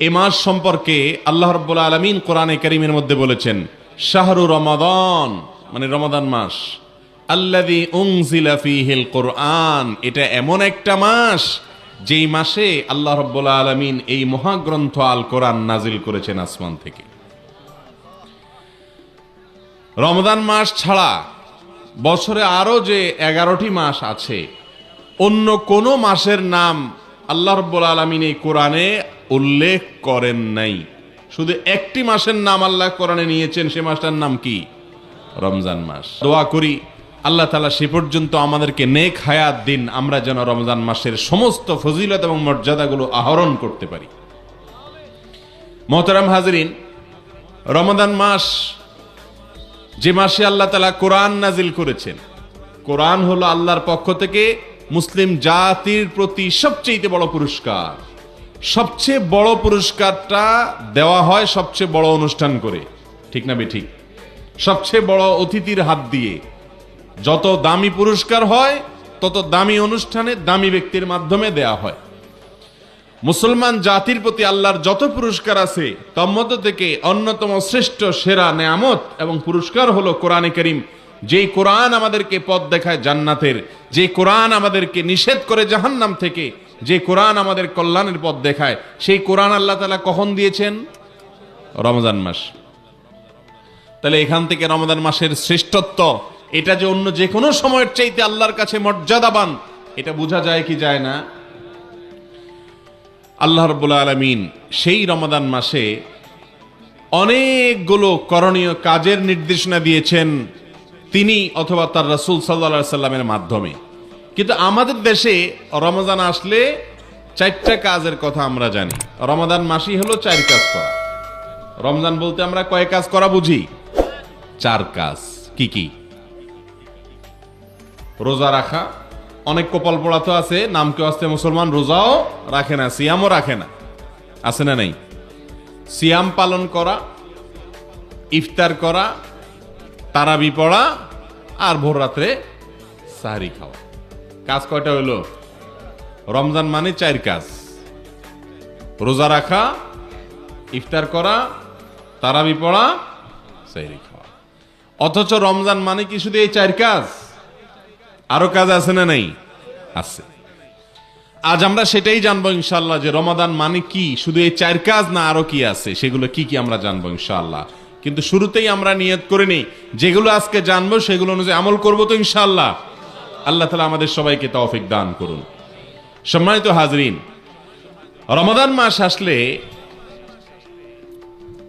এই মাস সম্পর্কে আল্লাহ রাব্বুল আলামিন কোরআনে কারীমের মধ্যে বলেছেন, শাহরু রমাদান, মানে রমাদান মাস, আল্লাযী উনজিলা ফীহিল কোরআন, এটা এমন একটা মাস যেই মাসে আল্লাহ রাব্বুল আলামিন এই মহাগ্রন্থ আল কোরআন নাজিল করেছেন আসমান থেকে। রমাদান মাস ছাড়া বছরে আরো যে 11টি মাস আছে, অন্য কোন মাসের নাম আল্লাহ রাব্বুল আলামিন এই কোরআনে উল্লেখ করেন নাই। শুধু একটি মাসের নাম আল্লাহ কোরআনে নিয়েছেন, সে মাসটার নাম কি? রমজান মাস। দোয়া করি আল্লাহ তাআলা সে পর্যন্ত আমাদেরকে নেক হায়াত দিন, আমরা যেন রমজান মাসের সমস্ত ফজিলত এবং মর্যাদাগুলো আহরণ করতে পারি। মোহতারাম হাজরিন, রমাদান মাস যে মাসে আল্লাহ তাআলা কোরআন নাজিল করেছেন, কোরআন হলো আল্লাহর পক্ষ থেকে মুসলিম জাতির প্রতি সবচেয়ে বড় পুরস্কার। সবচেয়ে বড় পুরস্কারটা দেওয়া হয় সবচেয়ে বড় অনুষ্ঠান করে, ঠিক না বেঠিক? সবচেয়ে বড় অতিথির হাত দিয়ে। যত দামি পুরস্কার হয় তত দামি অনুষ্ঠানে দামি ব্যক্তির মাধ্যমে দেয়া হয়। মুসলমান জাতির প্রতি আল্লাহর যত পুরস্কার আছে তার মধ্য থেকে অন্যতম শ্রেষ্ঠ সেরা নেয়ামত এবং পুরস্কার হলো কোরআনে কারীম। যেই কোরআন আমাদেরকে পথ দেখায় জান্নাতের, যে কোরআন আমাদেরকে নিষেধ করে জাহান্নাম থেকে, যে কোরআন আমাদের কল্যাণের পথ দেখায়, সেই কোরআন আল্লাহ তাআলা কখন দিয়েছেন? রমজান মাস। তাহলে এখান থেকে রমজান মাসের শ্রেষ্ঠত্ব, এটা যে অন্য যে কোনো সময়ের চাইতে আল্লাহর কাছে মর্যাদাবান, এটা বোঝা যায় কি যায় না? আল্লাহ রাব্বুল আলামিন সেই রমাদান মাসে অনেকগুলো করণীয় কাজের নির্দেশনা দিয়েছেন তিনি অথবা তার রাসূল সাল্লাল্লাহু আলাইহি সাল্লামের মাধ্যমে। কিন্তু আমাদের দেশে রমজান আসলে 4টা কাজের কথা আমরা জানি। রমাদান মাসই হলো 4 কাজ করা। রমজান বলতে আমরা কয় কাজ করা বুঝি? 4 কাজ। কি কি? রোজা রাখা। অনেক কপাল পোড়া তো আছে, নাম কেউ আসতে মুসলমান, রোজাও রাখে না, সিয়ামও রাখে না, আছে না নাই? সিয়াম পালন করা, ইফতার করা, তারাবি পড়া, আর ভোর রাত্রে সাহরি খাওয়া। কাজ কয়টা হইল? রমজান মানে 4 কাজ। রোজা রাখা, ইফতার করা, তারাবি পড়া, সাহরি খাওয়া। অথচ রমজান মানে কি শুধু এই 4 কাজ? আরো কাজ আছে না নাই? আছে। আজ আমরা সেটাই জানবো ইনশাআল্লাহ, যে রমাদান মানে কি, শুধু এই 4 কাজ না আরো কি আছে, সেগুলো কি কি আমরা জানবো ইনশাআল্লাহ। কিন্তু শুরুতেই আমরা নিয়ত করে নিই, যেগুলো আজকে জানবো সেগুলো অনুযায়ী আমল করবো তো ইনশাআল্লাহ। আল্লাহ তাআলা আমাদের সবাইকে তৌফিক দান করুন। সম্মানিত হাজরিন, রমাদান মাস আসলে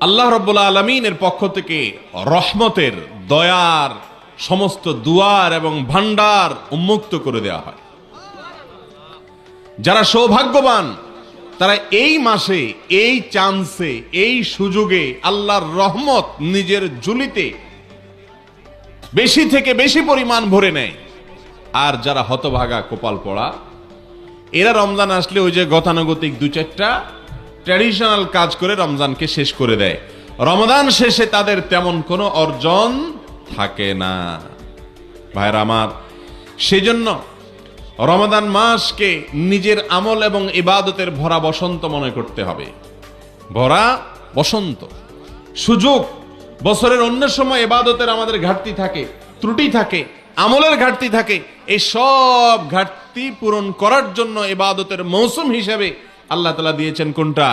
আল্লাহ রাব্বুল আলামিনের পক্ষ থেকে রহমতের, দয়ার সমস্ত দুয়ার এবং ভান্ডার উন্মুক্ত করে দেওয়া হয়। যারা সৌভাগ্যবান তারা এই মাসে, এই চান্সে, এই সুযোগে আল্লাহর রহমত নিজের ঝুলিতে বেশি থেকে বেশি পরিমাণ ভরে নেয়। আর যারা হতভাগা, কপাল পড়া, এরা রমজান আসলে ওই যে গতানুগতিক 2-4টা ট্র্যাডিশনাল কাজ করে রমজানকে শেষ করে দেয়। রমজান শেষে তাদের তেমন কোনো অর্জন থাকে না। ভাইরা আমার, সেজন্য রমাদান মাসকে নিজের আমল এবং ইবাদতের ভরা বসন্ত মনে করতে হবে। ভরা বসন্ত, সুযোগ। বছরের অন্য সময় ইবাদতের আমাদের ঘাটতি থাকে, ত্রুটি থাকে, আমলের ঘাটতি থাকে। এই সব ঘাটতি পূরণ করার জন্য ইবাদতের মৌসুম হিসেবে আল্লাহ তাআলা দিয়েছেন কোনটা?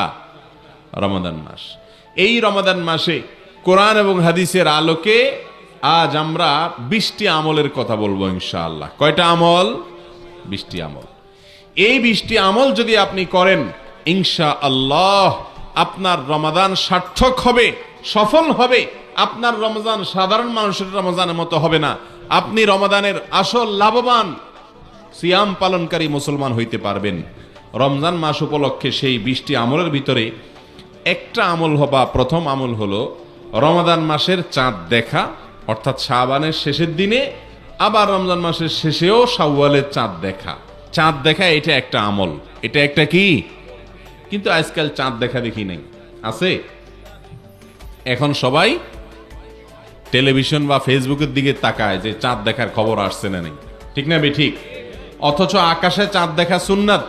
রমাদান মাস। এই রমাদান মাসে কোরআন এবং হাদিসের আলোকে আজ আমরা 20টি আমলের কথা বলবো ইনশাআল্লাহ। কয়টা আমল? 20টি আমল। এই 20টি আমল যদি আপনি করেন ইনশাআল্লাহ আপনার রমাদান সার্থক হবে, সফল হবে। আপনার রমজান সাধারণ মানুষের রমজানের মতো হবে না। আপনি রমাদানের আসল লাভবান সিয়াম পালনকারী মুসলমান হইতে পারবেন। রমজান মাস উপলক্ষে সেই 20টি আমলের ভিতরে একটা আমল হবা, প্রথম আমল হলো রমাদান মাসের চাঁদ দেখা, অর্থাৎ শাবানের শেষের দিনে, আবার রমজান মাসের শেষেও শাওয়ালের চাঁদ দেখা। চাঁদ দেখা এটা একটা আমল, এটা একটা কি? কিন্তু আজকাল চাঁদ দেখা দেখি নাই, আছে? এখন সবাই টেলিভিশন বা ফেসবুকের দিকে তাকায় যে চাঁদ দেখার খবর আসছে না নেই, ঠিক না ঠিক? অথচ আকাশে চাঁদ দেখা সুন্নাত।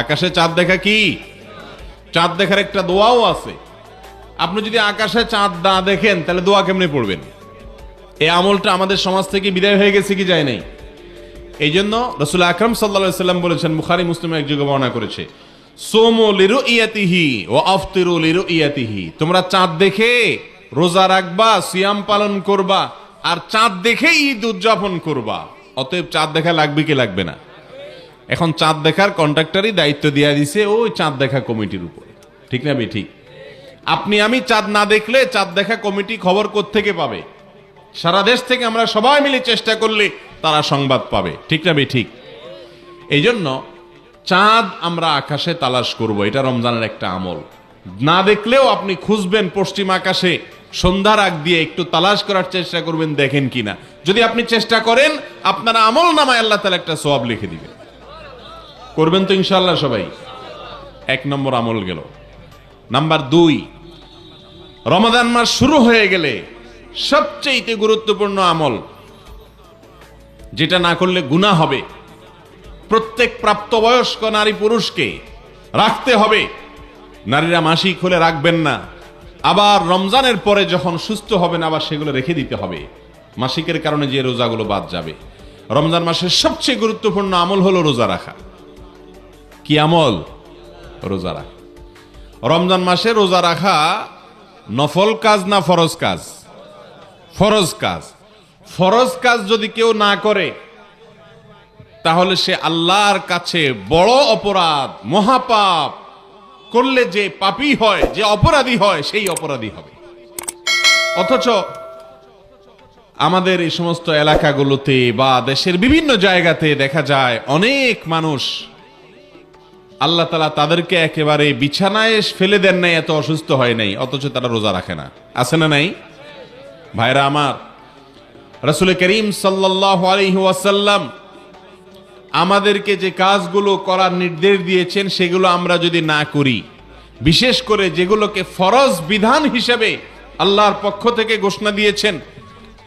আকাশে চাঁদ দেখা কি? চাঁদ দেখার একটা দোয়াও আছে। আপনি যদি আকাশে চাঁদ না দেখেন তাহলে দোয়া কেমনে পড়বেন? এই আমলটা আমাদের সমাজ থেকে বিদায় হয়ে গেছে কি যায় নাই? এই জন্য রাসূল আকরাম সাল্লাল্লাহু আলাইহি সাল্লাম বলেছেন, বুখারী মুসলিম এক যুগে বর্ণনা করেছে, সোমু লিরুইয়াতিহি ওয়া আফতিরু লিরুইয়াতিহি, তোমরা চাঁদ দেখে রোজা রাখবা, সিয়াম পালন করবা, আর চাঁদ দেখে ঈদ উদযাপন করবা। অতএব চাঁদ দেখা লাগবে কি লাগবে না? এখন চাঁদ দেখার কন্ট্রাক্টরই দায়িত্ব দিয়ে দিছে ওই চাঁদ দেখা কমিটির উপর, ঠিক না? ঠিক। আপনি আমি চাঁদ না দেখলে চাঁদ দেখা কমিটি খবর কোত্থেকে পাবে? সারা দেশ থেকে আমরা সবাই মিলে চেষ্টা করলে তারা সংবাদ পাবে, ঠিক না? ঠিক। এই জন্য চাঁদ আমরা আকাশে তালাশ করব, এটা রমজানের একটা আমল। না দেখলেও আপনি খুঁজবেন পশ্চিম আকাশে, সন্ধ্যার আগ দিয়ে একটু তালাশ করার চেষ্টা করবেন, দেখেন কিনা। যদি আপনি চেষ্টা করেন, আপনার আমল নামায় আল্লাহ তাআলা একটা সওয়াব লিখে দিবে। করবেন তো ইনশাআল্লাহ সবাই? 1 নম্বর আমল গেল। নাম্বার 2, রমাদান মাস শুরু হয়ে গেলে সবচেয়ে গুরুত্বপূর্ণ আমল, যেটা না করলে গুনাহ হবে, প্রত্যেক প্রাপ্তবয়স্ক নারী পুরুষকে রাখতে হবে। নারীরা মাসিক হলে রাখবেন না, আবার রমজানের পরে যখন সুস্থ হবেন আবার সেগুলো রেখে দিতে হবে। মাসিকের কারণে যে রোজাগুলো বাদ যাবে। রমজান মাসের সবচেয়ে গুরুত্বপূর্ণ আমল হলো রোজা রাখা। কি আমল? রোজা রাখা। রমজান মাসে রোজা রাখা নফল কাজ না ফরজ কাজ? ফরজ কাজ। ফরজ কাজ যদি কেউ না করে তাহলে সে আল্লাহর কাছে বড় অপরাধ, মহাপাপ করলে যে পাপী হয়, যে অপরাধী হয়, সেই অপরাধী হবে। অথচ আমাদের এই সমস্ত এলাকাগুলোতে বা দেশের বিভিন্ন জায়গাতে দেখা যায় অনেক মানুষ, আল্লাহ তাআলা তাদেরকে একেবারে বিছানায় ফেলে দেন নাই, এত অসুস্থ হয় নাই, অথচ তারা রোজা রাখে না। আছে না নাই? ভাইরা আমার, রাসূল করিম সাল্লাল্লাহু আলাইহি ওয়াসাল্লাম আমাদেরকে যে কাজগুলো করার নির্দেশ দিয়েছেন সেগুলো আমরা যদি না করি, বিশেষ করে যেগুলোকে ফরজ বিধান হিসেবে আল্লাহর পক্ষ থেকে ঘোষণা দিয়েছেন,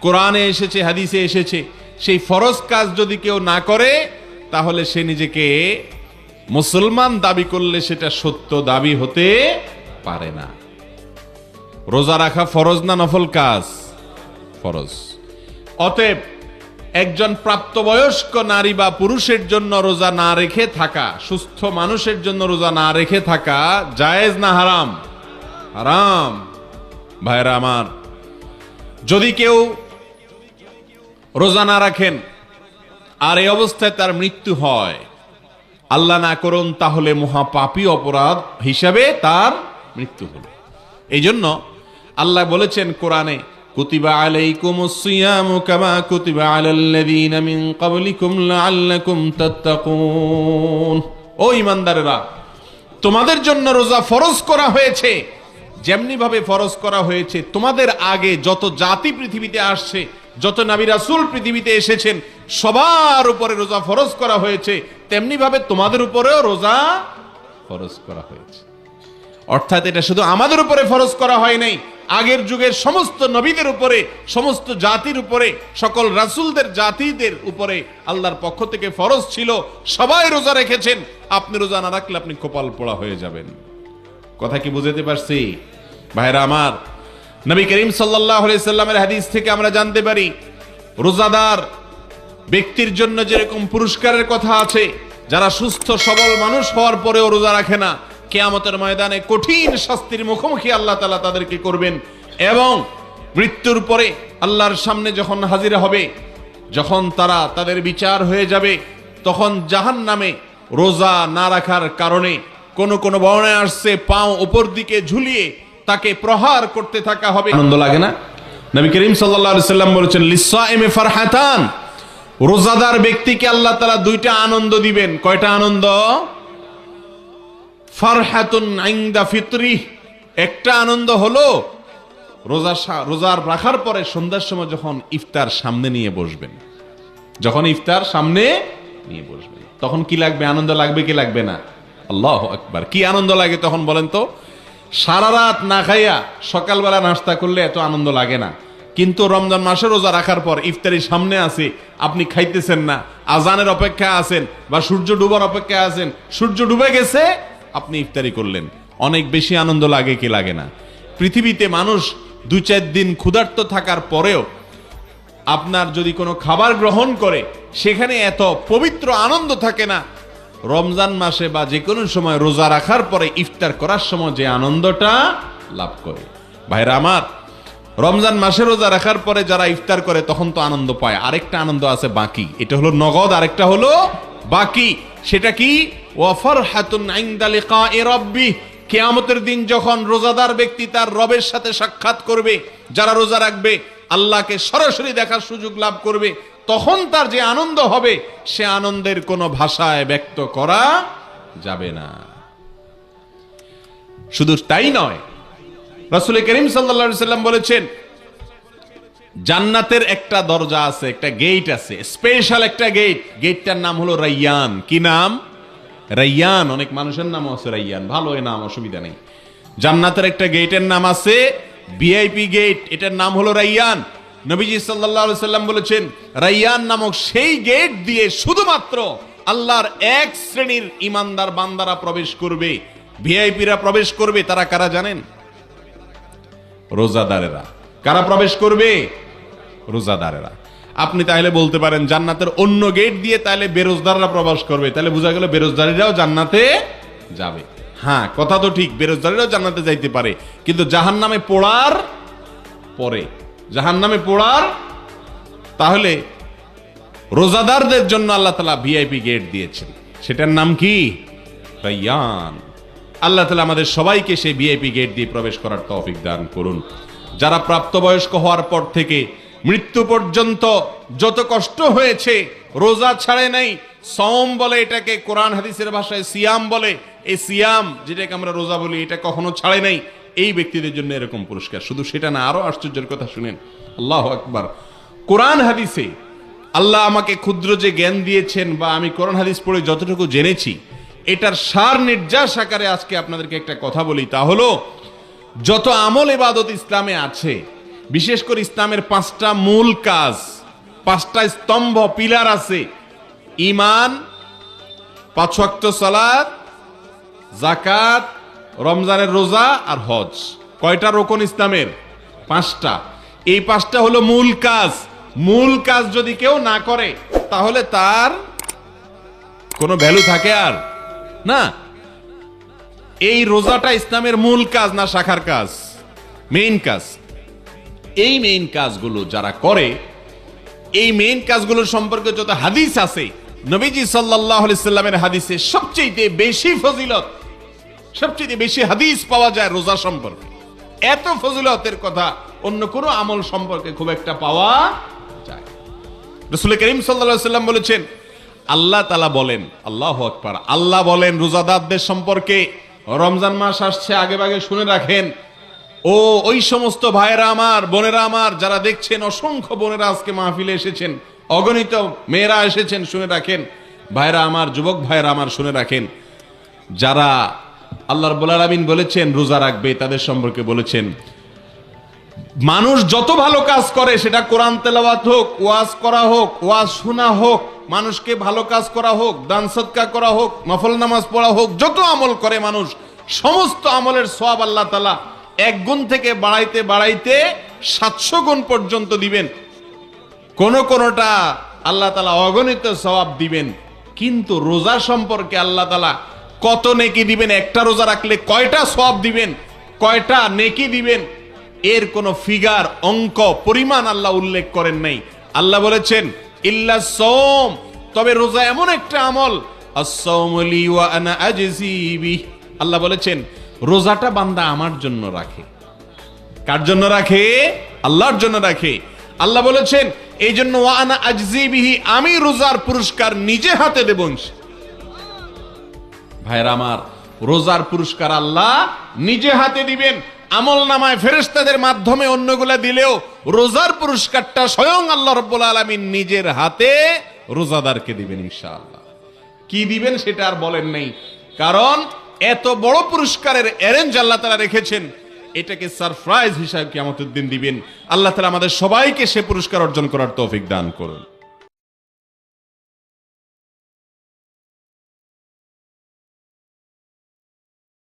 কোরআনে এসেছে, হাদিসে এসেছে, সেই ফরজ কাজ যদি কেউ না করে তাহলে সে নিজেকে মুসলমান দাবি করলে সেটা সত্য দাবি হতে পারে না। রোজা রাখা ফরজ না নফল কাজ? ফরজ। অতএব একজন প্রাপ্তবয়স্ক নারী বা পুরুষের জন্য রোজা না রেখে থাকা, সুস্থ মানুষের জন্য রোজা না রেখে থাকা জায়েজ না হারাম? হারাম। ভাইরা আমার, যদি কেউ রোজা না রাখেন আর এই অবস্থায় তার মৃত্যু হয়, আল্লাহ না করুন, তাহলে মহাপাপী অপরাধ হিসাবে তার মৃত্যু হলো। এই জন্য আল্লাহ বলেছেন কোরআনে, কুতিবা আলাইকুমুস সিয়ামু কামা কুতিবা আলাল্লাযীনা মিন ক্বাবলিকুম লাআল্লাকুম তাত্তাকুন। ও ঈমানদারেরা, তোমাদের জন্য রোজা ফরজ করা হয়েছে যেমনি ভাবে ফরজ করা হয়েছে তোমাদের আগে যত জাতি পৃথিবীতে আসছে, যত নবী রাসূল পৃথিবীতে এসেছেন, সবার উপরে রোজা ফরজ করা হয়েছে, তেমনি ভাবে তোমাদের উপরেও রোজা ফরজ করা হয়েছে। অর্থাৎ এটা শুধু আমাদের উপরে ফরজ করা হয় নাই, আগের যুগের সমস্ত নবীদের উপরে, সমস্ত জাতির উপরে, সকল রাসূলদের জাতিদের উপরে আল্লাহর পক্ষ থেকে ফরজ ছিল। সবাই রোজা রেখেছেন। আপনি রোজা না রাখলে আপনি কপাল পোড়া হয়ে যাবেন। কথা কি বুঝাতে পারছি? ভাইরা আমার, নবী করিম সাল্লাল্লাহু আলাইহি সাল্লামের হাদিস থেকে আমরা জানতে পারি, রোজাদার ব্যক্তির জন্য যেরকম পুরস্কারের কথা আছে, যারা সুস্থ সবল মানুষ হওয়ার পরেও রোজা রাখে না, কিয়ামতের ময়দানে কঠিন শাস্তির মুখোমুখি আল্লাহ তাআলা তাদেরকে করবেন। এবং মৃত্যুর পরে আল্লাহর সামনে যখন হাজির হবে, যখন তারা তাদের বিচার হয়ে যাবে, তখন জাহান্নামে রোজা না রাখার কারণে কোন কোন বর্ণনায় আসছে পাও উপর দিকে ঝুলিয়ে তাকে প্রহার করতে থাকা হবে। আনন্দ লাগে না? নবী করিম সাল্লাল্লাহু আলাইহি সাল্লাম বলেছেন, লিসাইমি ফারহাতান, রোজাদার ব্যক্তিকে আল্লাহ তাআলা দুইটা আনন্দ দিবেন। কয়টা আনন্দ? ফারহাতুন ইনদা ফিতরি, একটা আনন্দ হলো রোজার রাখার পরে সন্ধ্যার সময় যখন ইফতার সামনে নিয়ে বসবেন, যখন ইফতার সামনে নিয়ে বসবেন, তখন কি লাগবে? আনন্দ লাগবে কি লাগবে না? আল্লাহু আকবার। কি আনন্দ লাগে তখন বলেন তো? সারা রাত না খাইয়া সকালবেলা নাস্তা করলে এত আনন্দ লাগে না, কিন্তু রমজান মাসে রোজা রাখার পর ইফতারি সামনে আছে, আপনি খাইতেছেন না, আজানের অপেক্ষায় আছেন বা সূর্য ডুবার অপেক্ষায় আছেন, সূর্য ডুবে গেছে, আপনি ইফতারি করলেন, অনেক বেশি আনন্দ লাগে কি লাগে না? পৃথিবীতে মানুষ 2-4 দিন ক্ষুধার্ত থাকার পরেও আপনার যদি কোনো খাবার গ্রহণ করে সেখানে এত পবিত্র আনন্দ থাকে না। রমজান মাসে বা যে কোনো সময় রোজা রাখার পরে ইফতার করার সময় যে আনন্দটা লাভ করে। ভাইরা আমার, রমজান মাসে রোজা রাখার পরে যারা ইফতার করে তখন তো আনন্দ পায়, আরেকটা আনন্দ আছে বাকি। এটা হলো নগদ, আরেকটা হলো বাকি। সেটা কি? ওয়া ফারহাতুন ইনদা লিকাই রাব্বি। কিয়ামতের দিন যখন রোজাদার ব্যক্তি তার রবের সাথে সাক্ষাৎ করবে, যারা রোজা রাখবে আল্লাহকে সরাসরি দেখার সুযোগ লাভ করবে, তখন তার যে আনন্দ হবে সে আনন্দের কোনো ভাষায় ব্যক্ত করা যাবে না। শুধু তাই নয়, রাসূল করিম সাল্লাল্লাহু আলাইহি সাল্লাম বলেছেন জান্নাতের একটা দরজা আছে, একটা গেট আছে, স্পেশাল একটা গেট। গেটটার নাম হলো রাইয়ান। কি নাম? রাইয়ান। অনেক মানুষের নাম আছে রাইয়ান, ভালো এই নাম, অসুবিধা নেই। জান্নাতের একটা গেটের নাম আছে ভিআইপি গেট, এটার নাম হলো রাইয়ান। নবীজি সাল্লাল্লাহু আলাইহি সাল্লাম বলেছেন রাইয়ান নামক সেই গেট দিয়ে শুধুমাত্র আল্লাহর এক শ্রেণীর ঈমানদার বান্দারা প্রবেশ করবে, ভিআইপিরা প্রবেশ করবে। তারা কারা জানেন? রোজাদারেরা। কারা প্রবেশ করবে? রোজাদারেরা। আপনি তাহলে বলতে পারেন জান্নাতের অন্য গেট দিয়ে তাহলে বেরোজদাররা প্রবেশ করবে, তাহলে বোঝা গেল বেরোজদারিরাও জান্নাতে যাবে। হ্যাঁ, কথা তো ঠিক, বেরোজদারিরাও জান্নাতে যাইতে পারে, কিন্তু জাহান্নামে পোড়ার পরে, জাহান্নামে পোড়ার। তাহলে রোজাদারদের জন্য আল্লাহ তাআলা ভিআইপি গেট দিয়েছেন, সেটার নাম কি? রাইয়ান। আল্লাহ তাআলা আমাদের সবাইকে সেই ভিআইপি গেট দিয়ে প্রবেশ করার তৌফিক দান করুন। যারা প্রাপ্তবয়স্ক হওয়ার পর থেকে মৃত্যু পর্যন্ত যত কষ্ট হয়েছে, রোজা ছাড়ে নাই, সওম বলে এটাকে, কোরআন হাদিসের ভাষায় সিয়াম বলে, এই সিয়াম যেটাকে আমরা রোজা বলি, এটা কখনো ছাড়ে নাই, এই ব্যক্তিদের জন্য এরকম পুরস্কার। শুধু সেটা না, আরো আশ্চর্যের কথা শুনেন। আল্লাহু আকবার। কোরআন হাদিসে আল্লাহ আমাকে ক্ষুদ্র যে জ্ঞান দিয়েছেন, বা আমি কোরআন হাদিস পড়ে যতটুকু জেনেছি, এটার সার নির্যাস আকারে আজকে আপনাদেরকে একটা কথা বলি। তা হলো যত আমল ইবাদত ইসলামে আছে, বিশেষ করে ইসলামের 5টা মূল কাজ, 5টা স্তম্ভ, পিলার আছে। ঈমান, 5 ওয়াক্ত সালাত, যাকাত, রমজানের রোজা আর হজ। কয়টা রোকন ইসলামের? 5টা। এই 5টা হলো মূল কাজ। মূল কাজ যদি কেউ না করে তাহলে তার কোনো ভ্যালু থাকে আর না। এই রোজাটা ইসলামের মূল কাজ না শাখার কাজ? মেইন কাজ। এই মেইন কাজগুলো যারা করে, এই মেইন কাজগুলো সম্পর্কে যত হাদিস আছে, নবীজি সাল্লাল্লাহু আলাইহি সাল্লামের হাদিসে সবচেয়ে বেশি ফজিলত, সবচেয়ে বেশি হাদিস পাওয়া যায় রোজা সম্পর্কে। এত ফজিলতের কথা অন্য কোনো আমল সম্পর্কে খুব একটা পাওয়া যায়। রাসূল করিম সাল্লাল্লাহু আলাইহি সাল্লাম বলেছেন, আল্লাহ তাআলা বলেন, আল্লাহু আকবার, আল্লাহ বলেন রোজাদারদের সম্পর্কে, রমজান মাস আসছে, আগে ভাগে শুনে রাখেন। ও ওই সমস্ত ভাইয়েরা আমার, বোনেরা আমার, যারা দেখছেন, অসংখ্য বোনেরা আজকে মাহফিলে এসেছেন, অগণিত মেয়েরা এসেছেন, শুনে রাখেন। ভাইয়েরা আমার, যুবক ভাইয়েরা আমার, শুনে রাখেন। যারা আল্লাহ রাব্বুল আলামিন বলেছেন রোজা রাখবে, তাদের সম্পর্কে বলেছেন মানুষ যত ভালো কাজ করে, সেটা কোরআন তেলাওয়াত হোক, ওয়াজ করা হোক, ওয়াজ শোনা হোক, মানুষকে ভালো কাজ করা হোক, দান সদকা করা হোক, নফল নামাজ পড়া হোক, যত আমল করে মানুষ, সমস্ত আমলের সওয়াব আল্লাহ তাআলা 1 গুণ থেকে বাড়াইতে বাড়াইতে 700 গুণ পর্যন্ত দিবেন। কোনটা আল্লাহ তাআলা অগণিত সওয়াব দিবেন। কিন্তু রোজা সম্পর্কে আল্লাহ তাআলা কত নেকি দিবেন, একটা রোজা রাখলে কয়টা সওয়াব দিবেন, কয়টা নেকি দিবেন, এর কোনো ফিগার, অঙ্ক, পরিমাণ আল্লাহ উল্লেখ করেন নাই। আল্লাহ বলেছেন ইল্লা সাওম, তবে রোজা এমন একটা আমল, আস-সাওমু লি ওয়া আনা আজজি বিহি। আল্লাহ বলেছেন রোজাটা বান্দা আমার জন্য রাখে। কার জন্য রাখে? আল্লাহর জন্য রাখে। আল্লাহ বলেছেন এই জন্য ওয়া আনা আজজি বিহি, আমি রোজার পুরস্কার নিজে হাতে দেব। ভাইরা আমার, রোজার পুরস্কার আল্লাহ নিজে হাতে দিবেন। আমল নামায় ফেরেশতাদের মাধ্যমে অন্যগুলা দিলেও রোজার পুরস্কারটা স্বয়ং আল্লাহ রাব্বুল আলামিন নিজের হাতে রোজাদারকে দিবেন ইনশাআল্লাহ। কি দিবেন সেটা আর বলেন নাই, কারণ এত বড় পুরস্কারের অ্যারেঞ্জ আল্লাহ তাআলা রেখেছেন, এটাকে সারপ্রাইজ হিসাবে কিয়ামতের দিন দিবেন। আল্লাহ তাআলা আমাদের সবাইকে সে পুরস্কার অর্জন করার তৌফিক দান করুন।